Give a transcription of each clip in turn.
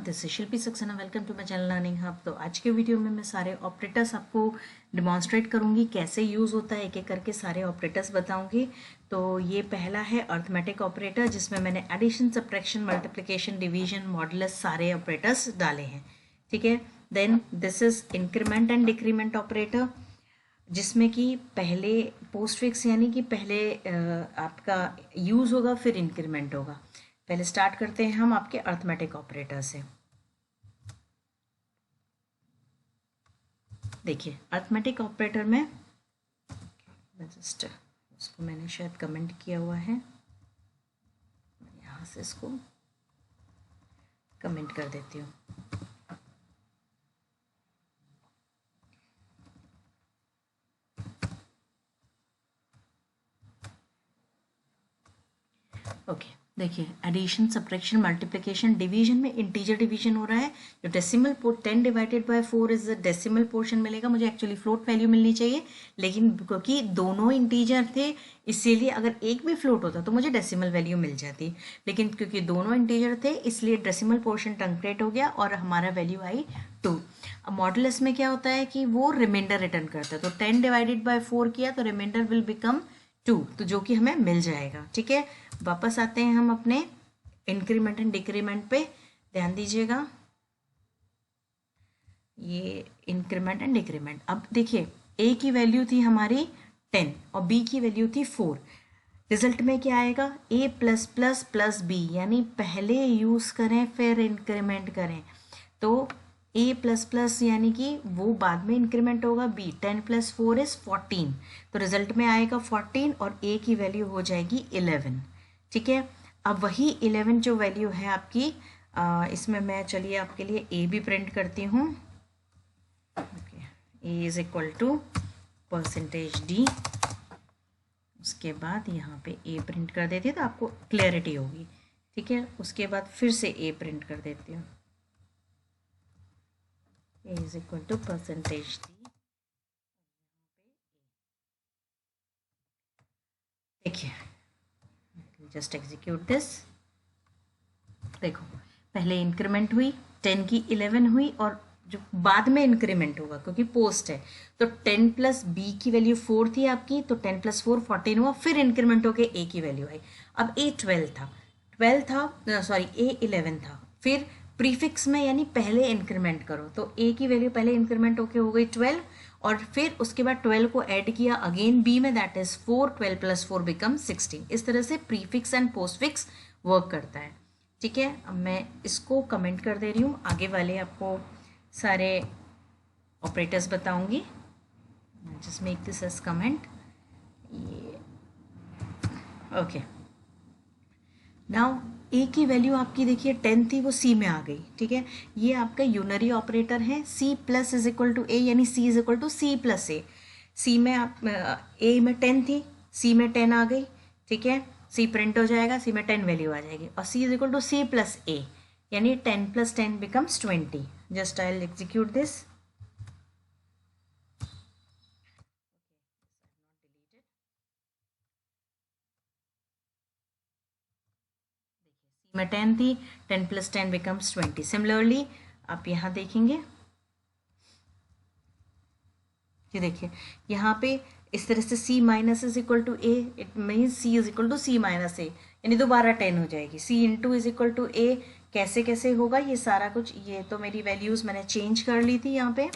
This is Shilpi Saxena, welcome to my channel learning hub. तो आज के वीडियो में मैं सारे ऑपरेटर्स आपको डिमॉन्स्ट्रेट करूंगी, कैसे यूज़ होता है, एक एक करके सारे ऑपरेटर्स बताऊंगी। तो ये पहला है अर्थमेटिक ऑपरेटर, जिसमें मैंने addition, subtraction, multiplication, division, modulus सारे ऑपरेटर्स डाले हैं। ठीक है। Then this is increment and decrement operator, जिसमें कि पहले पोस्ट फिक्स यानी कि पहले आपका यूज़ होगा, फिर इंक्रीमेंट होगा। पहले स्टार्ट करते हैं हम आपके अर्थमेटिक ऑपरेटर से। देखिए अर्थमेटिक ऑपरेटर में जस्ट उसको मैंने शायद कमेंट किया हुआ है, यहाँ से इसको कमेंट कर देती हूँ। ओके देखिए, एडिशन, सब्ट्रैक्शन, मल्टीप्लिकेशन, डिवीजन में इंटीजर डिवीजन हो रहा है। जो decimal 10 divided by 4 is the decimal portion मिलेगा। मुझे एक्चुअली फ्लोट वैल्यू मिलनी चाहिए, लेकिन क्योंकि दोनों इंटीजर थे इसीलिए अगर एक भी फ्लोट होता तो मुझे डेसिमल वैल्यू मिल जाती, लेकिन क्योंकि दोनों इंटीजर थे इसलिए डेसिमल पोर्शन ट्रंकेट हो गया और हमारा वैल्यू आई 2। अब मॉडुलस में क्या होता है कि वो रिमाइंडर रिटर्न करता है, तो 10 डिवाइडेड बाय 4 किया तो रिमाइंडर विल बिकम 2, तो जो कि हमें मिल जाएगा। ठीक है, वापस आते हैं हम अपने इंक्रीमेंट एंड डिक्रीमेंट पे। ध्यान दीजिएगा, ये इंक्रीमेंट एंड डिक्रीमेंट। अब देखिए ए की वैल्यू थी हमारी 10 और बी की वैल्यू थी 4। रिजल्ट में क्या आएगा, ए प्लस प्लस प्लस बी, यानी पहले यूज करें फिर इंक्रीमेंट करें। तो ए प्लस प्लस यानी कि वो बाद में इंक्रीमेंट होगा, बी 10 प्लस 4 इज 14, तो रिजल्ट में आएगा 14 और ए की वैल्यू हो जाएगी 11। ठीक है, अब वही 11 जो वैल्यू है आपकी, इसमें मैं चलिए आपके लिए ए भी प्रिंट करती हूँ। A is equal to percentage D, उसके बाद यहाँ पे ए प्रिंट कर देती है तो आपको क्लैरिटी होगी। ठीक है, उसके बाद फिर से ए प्रिंट कर देती हूँ, A is equal to percentage D. देखिए जस्ट एग्जीक्यूट दिस। देखो पहले इंक्रीमेंट हुई 10 की 11 हुई, और जो बाद में इंक्रीमेंट होगा क्योंकि पोस्ट है, तो 10 प्लस बी की वैल्यू 4 थी आपकी, तो 10 प्लस 4 14 हुआ, फिर इंक्रीमेंट होके ए की वैल्यू आई। अब ए 12 था सॉरी ए 11 था, फिर प्रीफिक्स में यानी पहले इंक्रीमेंट करो, तो ए की वैल्यू पहले इंक्रीमेंट होके हो गई 12, और फिर उसके बाद 12 को ऐड किया अगेन बी में, दैट इज 4, 12 प्लस 4 बिकम 16। इस तरह से प्रीफिक्स एंड पोस्टफिक्स वर्क करता है। ठीक है, अब मैं इसको कमेंट कर दे रही हूँ, आगे वाले आपको सारे ऑपरेटर्स बताऊंगी। Just make this as comment. ये ओके, नाउ ए की वैल्यू आपकी देखिए 10 थी, वो सी में आ गई। ठीक है, ये आपका यूनरी ऑपरेटर है, C plus is equal to A, यानी C is equal to C plus A. C में आप ए में 10 थी, सी में 10 आ गई। ठीक है, सी प्रिंट हो जाएगा, सी में 10 वैल्यू आ जाएगी, और C is equal to C plus A, यानी 10 plus 10 becomes 20। Just I will execute this. में 10 थी, 10 प्लस 10 बिकम्स 20। सिमिलरली आप यहाँ देखेंगे कि देखिए यहाँ पे इस तरह से c minus is equal to A, it means c is equal to c minus A, यानी दोबारा 10 हो जाएगी। c into is equal to A, कैसे कैसे होगा ये सारा कुछ, ये तो मेरी वैल्यूज़ मैंने चेंज कर ली थी यहाँ पे,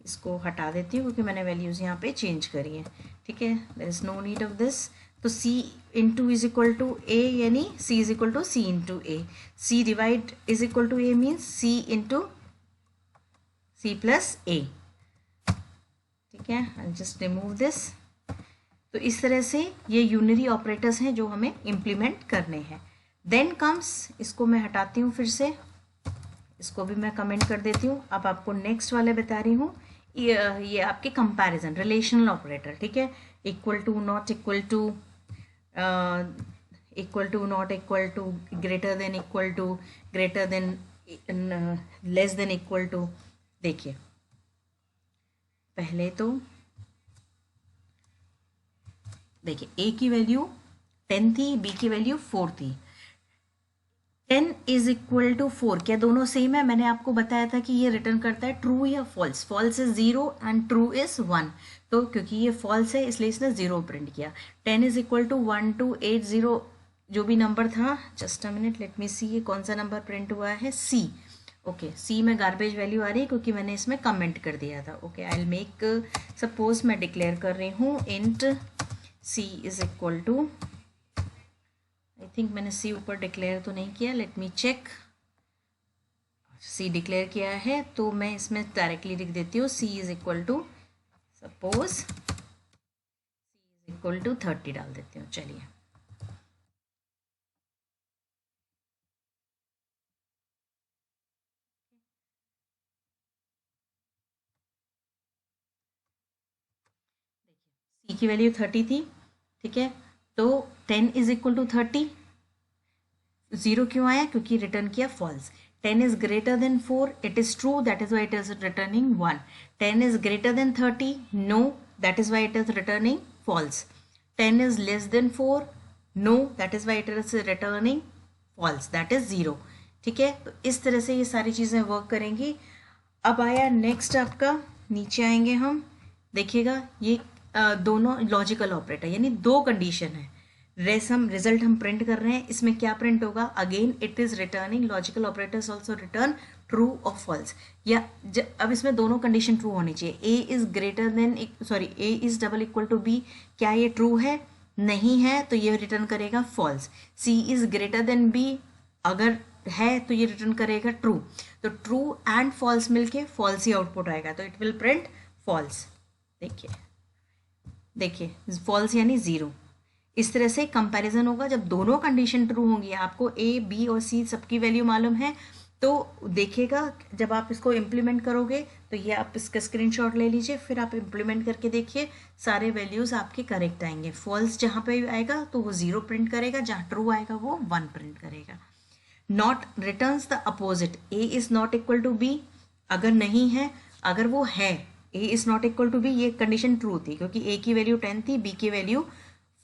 इसको हटा देती हूँ क्योंकि मैंने वैल्यूज़ यहाँ पे चेंज करी है। ठीक है, there is no need of this. तो c into is equal to A, यानी c is equal to c into A, c divide is equal to A means c into c plus A. ठीक है, I just remove this. तो इस तरह से ये unary operators हैं जो हमें इम्प्लीमेंट करने हैं। देन कम्स, इसको मैं हटाती हूँ, फिर से इसको भी मैं कमेंट कर देती हूँ। अब आपको नेक्स्ट वाले बता रही हूँ, ये आपके कंपैरिजन रिलेशनल ऑपरेटर। ठीक है, equal to, not equal to, equal to, not equal to, greater than equal to, greater than, less than equal to. देखिए पहले तो देखिए ए की वैल्यू 10 थी, बी की वैल्यू 4 थी। 10 इज इक्वल टू 4, क्या दोनों सेम है? मैंने आपको बताया था कि ये रिटर्न करता है ट्रू या false. False is 0 and true is 1, तो क्योंकि ये फॉल्स है इसलिए इसने 0 प्रिंट किया। 10 इज इक्वल टू 1280 जो भी नंबर था, just a minute let me see, ये कौन सा नंबर प्रिंट हुआ है? सी। ओके, सी में गार्बेज वैल्यू आ रही है क्योंकि मैंने इसमें कमेंट कर दिया था। Okay, I will make, suppose मैं डिक्लेयर कर रही हूँ int C is equal to, I think मैंने सी ऊपर डिक्लेयर तो नहीं किया, let me check. C declare किया है तो मैं इसमें डायरेक्टली लिख देती हूँ C is equal to, suppose C is equal to 30 डाल देती हूँ। चलिए, सी की वैल्यू 30 थी, ठीक है, तो 10 इज इक्वल टू 30, 0 क्यों आया? क्योंकि रिटर्न किया false. 10 is greater than 4, it is true, that is why it is returning 1. 10 is greater than 30, no, that is why it is returning false. 10 is less than 4, no, that is why it is returning false, that is 0. ठीक है, तो इस तरह से ये सारी चीज़ें work करेंगी। अब आया नेक्स्ट आपका, नीचे आएंगे हम, देखिएगा ये दोनों लॉजिकल ऑपरेटर, यानी दो कंडीशन है। रिजल्ट हम प्रिंट कर रहे हैं, इसमें क्या प्रिंट होगा? Again it is returning, logical operators also return true और फॉल्स। या अब इसमें दोनों कंडीशन ट्रू होनी चाहिए। A is greater than, sorry, A is double equal to B, क्या ये ट्रू है? नहीं है, तो ये रिटर्न करेगा false. C is greater than B, अगर है तो ये रिटर्न करेगा ट्रू। तो ट्रू एंड फॉल्स मिलके फॉल्स ही आउटपुट आएगा, तो इट विल प्रिंट फॉल्स। देखिए देखिए, फॉल्स यानी 0। इस तरह से कंपैरिजन होगा जब दोनों कंडीशन ट्रू होंगी। आपको ए, बी और सी सबकी वैल्यू मालूम है, तो देखिएगा जब आप इसको इम्प्लीमेंट करोगे तो ये आप इसका स्क्रीनशॉट ले लीजिए, फिर आप इम्प्लीमेंट करके देखिए, सारे वैल्यूज़ आपके करेक्ट आएंगे। फॉल्स जहाँ पे आएगा तो वो 0 प्रिंट करेगा, जहाँ ट्रू आएगा वो 1 प्रिंट करेगा। Not returns the opposite, A is not equal to B, अगर नहीं है, अगर वो है, A is not equal to B, ये कंडीशन ट्रू थी क्योंकि ए की वैल्यू 10 थी, बी की वैल्यू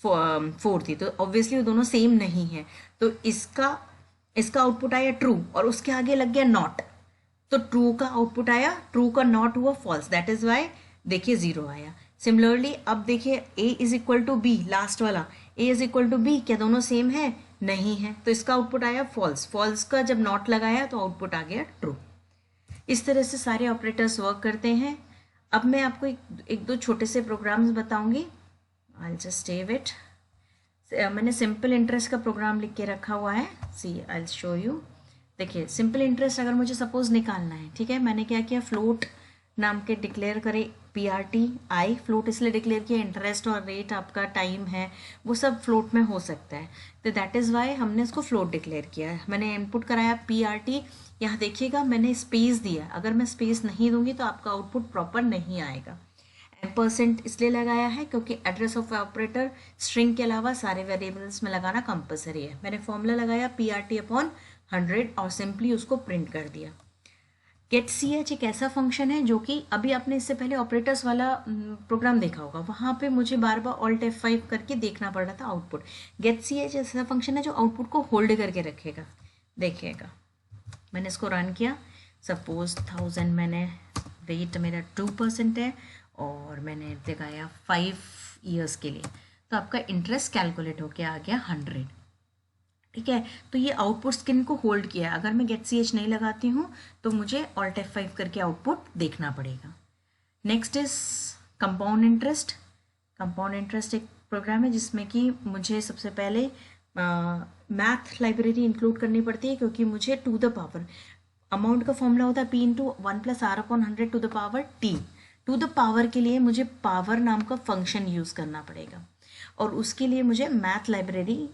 4 थी, तो ऑब्वियसली वो दोनों सेम नहीं है, तो इसका आउटपुट आया ट्रू और उसके आगे लग गया नॉट, तो ट्रू का आउटपुट आया, ट्रू का नॉट हुआ फॉल्स, दैट इज वाई देखिए 0 आया। सिमिलरली अब देखिए A is equal to B, last वाला A is equal to B, क्या दोनों सेम है? नहीं है, तो इसका आउटपुट आया फॉल्स। फॉल्स का जब नॉट लगाया तो आउटपुट आ गया ट्रू। इस तरह से सारे ऑपरेटर्स वर्क करते हैं। अब मैं आपको एक दो छोटे से प्रोग्राम्स बताऊंगी। I'll just save it. मैंने सिंपल इंटरेस्ट का प्रोग्राम लिख के रखा हुआ है, सी I'll show you। देखिए सिंपल इंटरेस्ट अगर मुझे सपोज निकालना है, ठीक है, मैंने क्या किया, फ्लोट नाम के डिक्लेयर करे, PRTI, फ्लोट इसलिए डिक्लेयर किया, इंटरेस्ट और रेट आपका टाइम है वो सब फ्लोट में हो सकता है, तो दैट इज़ वाई हमने इसको फ्लोट डिक्लेयर किया है। मैंने इनपुट कराया PRT, यहाँ देखिएगा मैंने स्पेस दिया, अगर मैं स्पेस नहीं दूंगी तो आपका आउटपुट प्रॉपर नहीं आएगा। % इसलिए लगाया है क्योंकि एड्रेस ऑफ ऑपरेटर स्ट्रिंग के अलावा सारे वेरिएबल्स में लगाना कंपलसरी है। मैंने फॉर्मूला लगाया PRT/100 और सिंपली उसको प्रिंट कर दिया। getch एक ऐसा फंक्शन है जो कि अभी आपने इससे पहले ऑपरेटर्स वाला प्रोग्राम देखा होगा, वहाँ पे मुझे बार बार Alt F5 करके देखना पड़ रहा था आउटपुट। getch ऐसा फंक्शन है जो आउटपुट को होल्ड करके रखेगा। देखिएगा मैंने इसको रन किया, सपोज 1000, मैंने रेट मेरा 2% है और मैंने लगाया 5 ईयर्स के लिए, तो आपका इंटरेस्ट कैलकुलेट होके आ गया 100, ठीक है। तो ये आउटपुट स्किन को होल्ड किया है। अगर मैं getch नहीं लगाती हूँ तो मुझे Alt F5 करके आउटपुट देखना पड़ेगा। Next is compound interest. Compound interest एक प्रोग्राम है जिसमें कि मुझे सबसे पहले मैथ लाइब्रेरी इंक्लूड करनी पड़ती है, क्योंकि मुझे टू द पावर अमाउंट का फॉर्मूला होता है P/1 + R/100 to the power T। To the power के लिए मुझे पावर नाम का फंक्शन यूज़ करना पड़ेगा और उसके लिए मुझे मैथ लाइब्रेरी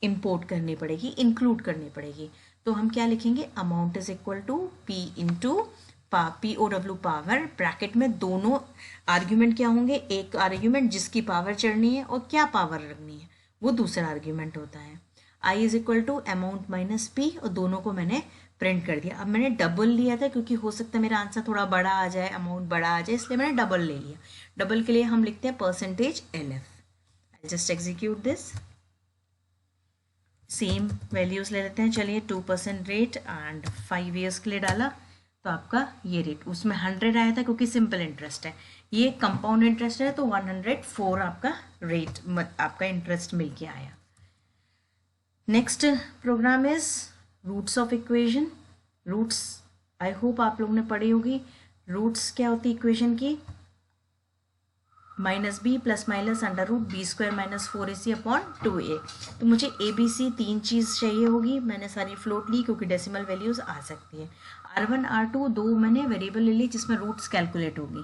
इंपोर्ट करनी पड़ेगी, इंक्लूड करनी पड़ेगी। तो हम क्या लिखेंगे, amount is equal to POW power, bracket में दोनों आर्ग्यूमेंट क्या होंगे, एक आर्ग्यूमेंट जिसकी पावर चढ़नी है और क्या पावर रखनी है वो दूसरा आर्ग्यूमेंट होता है। I is equal to amount minus P और दोनों को मैंने प्रिंट कर दिया। अब मैंने डबल लिया था क्योंकि हो सकता है मेरा आंसर थोड़ा बड़ा आ जाए, अमाउंट बड़ा आ जाए, इसलिए मैंने डबल ले लिया। डबल के लिए हम लिखते हैं %LF। I just execute this. Same values ले लेते हैं, चलिए 2% रेट एंड 5 ईयर्स के लिए डाला तो आपका ये रेट, उसमें 100 आया था क्योंकि सिंपल इंटरेस्ट है, ये कंपाउंड इंटरेस्ट है तो 104 आपका रेट आपका इंटरेस्ट मिल के आया। Next program is roots of equation. Roots I hope आप लोगों ने पढ़ी होगी। रूट्स क्या होती है इक्वेशन की, -b plus minus under root B square minus 4ac upon 2a। तो मुझे ABC 3 चीज़ चाहिए होगी, मैंने सारी फ्लोट ली क्योंकि डेसिमल वैल्यूज़ आ सकती है। R1 R2 दो मैंने वेरिएबल ले ली जिसमें रूट्स कैलकुलेट होगी,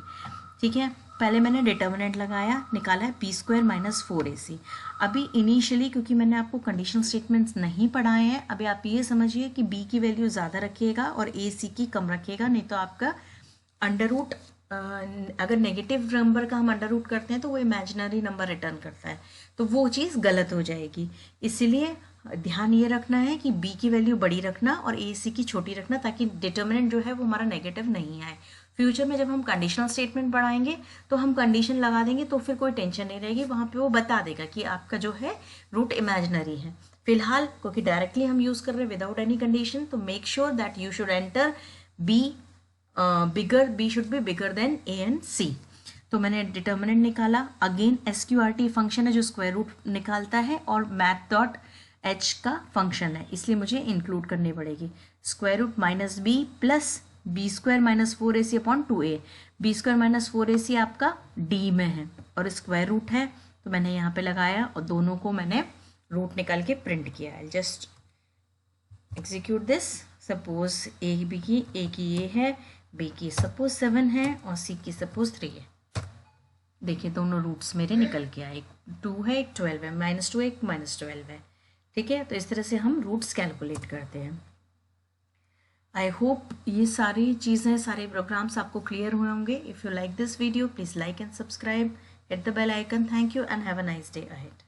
ठीक है। पहले मैंने डिटर्मिनेंट लगाया, निकाला है बी स्क्वायर माइनस 4ac। अभी इनिशियली क्योंकि मैंने आपको कंडीशनल स्टेटमेंट्स नहीं पढ़ाए हैं, अभी आप ये समझिए कि b की वैल्यू ज़्यादा रखिएगा और ac की कम रखिएगा, नहीं तो आपका अंडर रूट, अगर नेगेटिव नंबर का हम अंडर रूट करते हैं तो वो इमेजिनरी नंबर रिटर्न करता है, तो वो चीज़ गलत हो जाएगी। इसीलिए ध्यान ये रखना है कि b की वैल्यू बड़ी रखना और ac की छोटी रखना, ताकि डिटर्मिनेंट जो है वो हमारा नेगेटिव नहीं आए। फ्यूचर में जब हम कंडीशनल स्टेटमेंट बढ़ाएंगे तो हम कंडीशन लगा देंगे तो फिर कोई टेंशन नहीं रहेगी, वहाँ पे वो बता देगा कि आपका जो है रूट इमेजिनरी है। फिलहाल क्योंकि डायरेक्टली हम यूज़ कर रहे हैं विदाउट एनी कंडीशन, तो make sure that you should enter b should be bigger than a and c। तो मैंने डिटर्मिनेंट निकाला, अगेन SQRT फंक्शन है जो स्क्वायर रूट निकालता है और math.h का फंक्शन है, इसलिए मुझे इंक्लूड करनी पड़ेगी। Square root minus B plus B square minus 4ac upon 2a। B square minus 4ac आपका d में है और स्क्वायर रूट है तो मैंने यहाँ पे लगाया और दोनों को मैंने रूट निकाल के प्रिंट किया है। Just execute this. Suppose a की ये है, b की सपोज 7 है और c की सपोज 3 है। देखिए दोनों रूट्स मेरे निकल के आए, एक 2 है एक 12 है, -2 एक -12 है, ठीक है। तो इस तरह से हम रूट्स कैलकुलेट करते हैं। आई होप ये सारी चीज़ें, सारे प्रोग्राम्स आपको क्लियर हुए होंगे। If you like this video please like and subscribe, hit the bell icon. Thank you and have a nice day ahead.